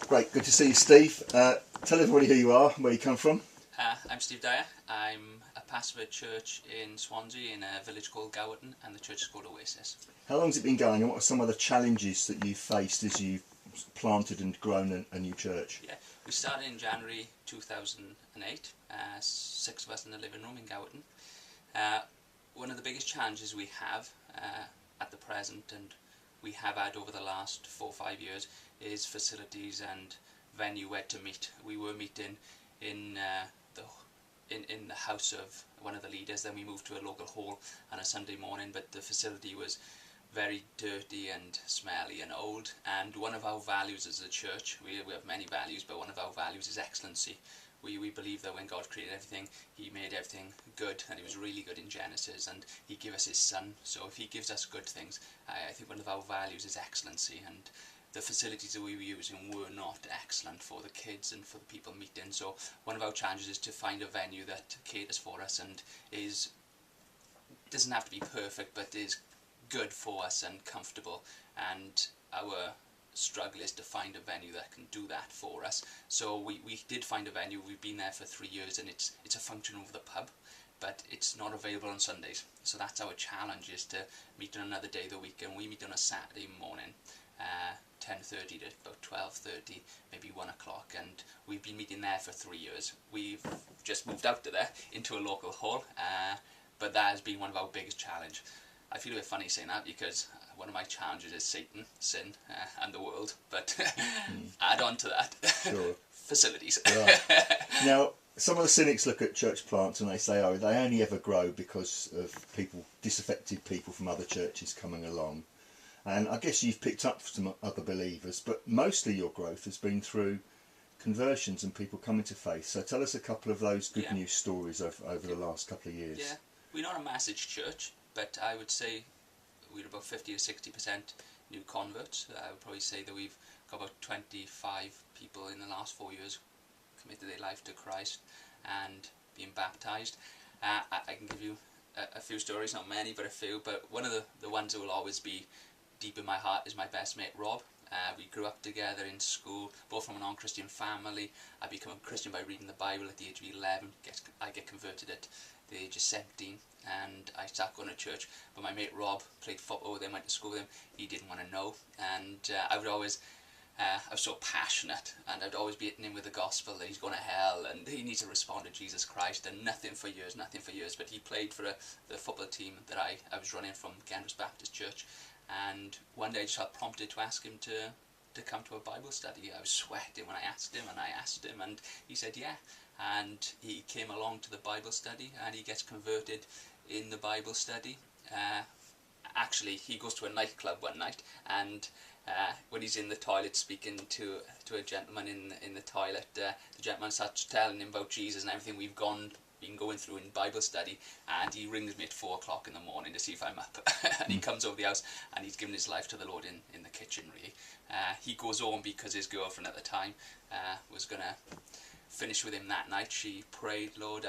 Great, good to see you, Steve. Tell everybody who you are and where you come from. I'm Steve Dyer. I'm a pastor of a church in Swansea in a village called Gowerton, and the church is called Oasis. How long has it been going, and what are some of the challenges that you've faced as you've planted and grown a new church? Yeah, we started in January 2008, 6 of us in the living room in Gowerton. One of the biggest challenges we have at the present, and we have had over the last 4 or 5 years, is facilities and venue where to meet. We were meeting in the house of one of the leaders, then we moved to a local hall on a Sunday morning, but the facility was very dirty and smelly and old. And one of our values as a church, we have many values, but one of our values is excellency. We believe that when God created everything, He made everything good, and He was really good in Genesis, and He gave us His Son. So if He gives us good things, I think one of our values is excellency, and the facilities that we were using were not excellent for the kids and for the people meeting. So one of our challenges is to find a venue that caters for us and doesn't have to be perfect, but is good for us and comfortable. And our struggle is to find a venue that can do that for us. So we did find a venue. We've been there for 3 years, and it's a function over the pub, but it's not available on Sundays. So that's our challenge, is to meet on another day of the week, and we meet on a Saturday morning, 10:30 to about 12:30, maybe 1 o'clock, and we've been meeting there for 3 years. We've just moved out of there into a local hall, but that has been one of our biggest challenge. I feel a bit funny saying that, because one of my challenges is Satan, sin, and the world, but add on to that, Sure. facilities. Right. Now, some of the cynics look at church plants and they say, oh, they only ever grow because of disaffected people from other churches coming along. And I guess you've picked up some other believers, but mostly your growth has been through conversions and people coming to faith. So tell us a couple of those good news stories over the last couple of years. Yeah, we're not a massive church, but I would say we're about 50 to 60% new converts. I would probably say that we've got about 25 people in the last 4 years committed their life to Christ and being baptised. I can give you a few stories, not many, but a few. But one of the ones that will always be deep in my heart is my best mate Rob. We grew up together in school, both from a non-Christian family. I became a Christian by reading the Bible at the age of 11. I get converted at the age of 17, and I started going to church. But my mate Rob played football with him, went to school with him. He didn't want to know, and I was so passionate, and I'd always be hitting him with the gospel that he's going to hell and he needs to respond to Jesus Christ, and nothing for years. But he played for the football team that I was running from Genders Baptist Church. And one day I just felt prompted to ask him to come to a Bible study. I was sweating when I asked him, and he said yeah. And he came along to the Bible study, and he gets converted in the Bible study. Actually, he goes to a nightclub one night, and when he's in the toilet speaking to a gentleman in the toilet, the gentleman starts telling him about Jesus and everything we've been going through in Bible study, and he rings me at 4 o'clock in the morning to see if I'm up. And he comes over the house, and he's given his life to the Lord in the kitchen, really. He goes home because his girlfriend at the time was going to finish with him that night. She prayed, Lord,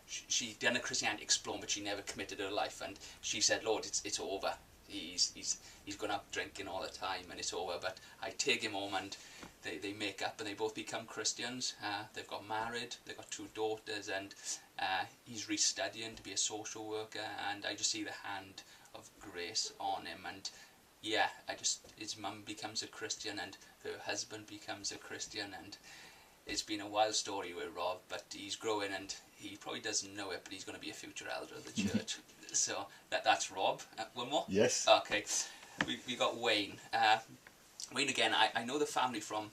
she'd done a Christianity Explore, but she never committed her life, and she said, Lord, it's over. He's gone up drinking all the time, and it's over. But I take him home, and they make up, and they both become Christians. They've got married, they've got 2 daughters, and he's restudying to be a social worker, and I just see the hand of grace on him. And yeah, his mum becomes a Christian, and her husband becomes a Christian, and it's been a wild story with Rob, but he's growing, and he probably doesn't know it, but he's going to be a future elder of the church. So that's Rob. One more? Yes. Okay. We got Wayne. Wayne, again, I know the family from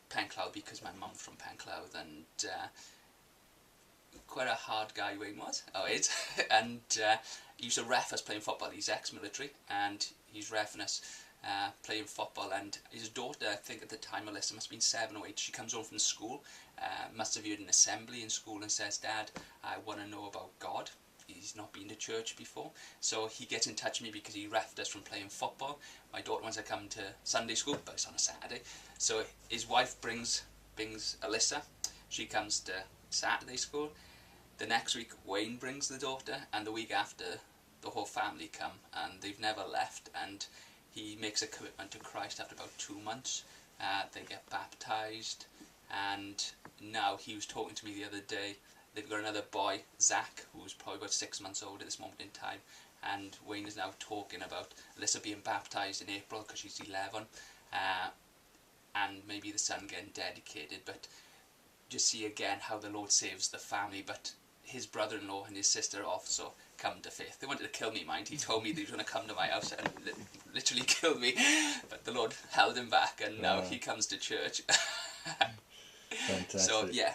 Penclough because my mum's from Penclough, and quite a hard guy Wayne was. Oh, is. And he used to ref us playing football. He's ex-military, and he's reffing us playing football. And his daughter, I think at the time, Melissa, must have been 7 or 8. She comes home from school, must have heard an assembly in school, and says, Dad, I want to know about God. He's not been to church before, so he gets in touch with me because he refed us from playing football. My daughter wants to come to Sunday school, but it's on a Saturday, so his wife brings Alyssa. She comes to Saturday school. The next week Wayne brings the daughter, and the week after the whole family come, and they've never left. And he makes a commitment to Christ after about 2 months. they get baptised, and now he was talking to me the other day. They've got another boy, Zach, who's probably about 6 months old at this moment in time, and Wayne is now talking about Alyssa being baptised in April because she's 11, and maybe the son getting dedicated. But just see again how the Lord saves the family. But his brother-in-law and his sister also come to faith. They wanted to kill me, mind. He told me that he was going to come to my house and literally kill me, but the Lord held him back, and now he comes to church. Fantastic. So yeah,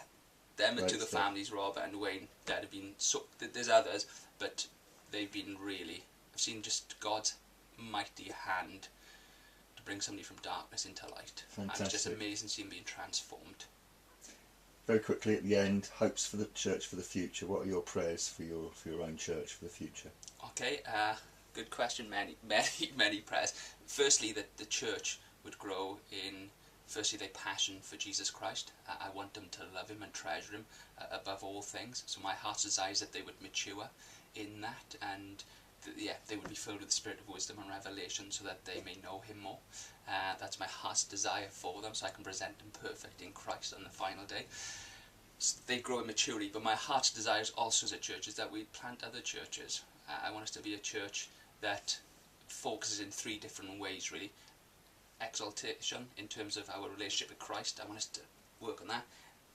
them are to the stuff. families, Robert and Wayne, that have been so. There's others, but they've been really. I've seen just God's mighty hand to bring somebody from darkness into light. Fantastic. And it's just amazing seeing them being transformed. Very quickly at the end, hopes for the church for the future. What are your prayers for your own church for the future? Okay, good question. Many prayers. Firstly, that the church would grow in, firstly, their passion for Jesus Christ. I want them to love him and treasure him above all things. So my heart's desire is that they would mature in that, and they would be filled with the spirit of wisdom and revelation, so that they may know him more. That's my heart's desire for them, so I can present them perfect in Christ on the final day. So they grow in maturity, but my heart's desire also as a church is that we plant other churches. I want us to be a church that focuses in 3 different ways, really. Exaltation, in terms of our relationship with Christ. I want us to work on that.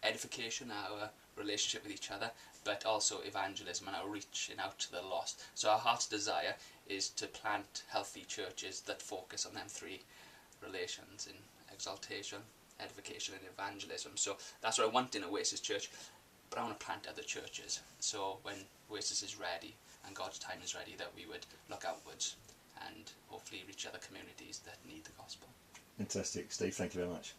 Edification, our relationship with each other, but also evangelism and our reaching out to the lost. So our heart's desire is to plant healthy churches that focus on them 3 relations, in exaltation, edification and evangelism. So that's what I want in Oasis Church, but I want to plant other churches. So when Oasis is ready and God's time is ready, that we would look outwards and hopefully reach other communities that need the gospel. Fantastic. Steve, thank you very much.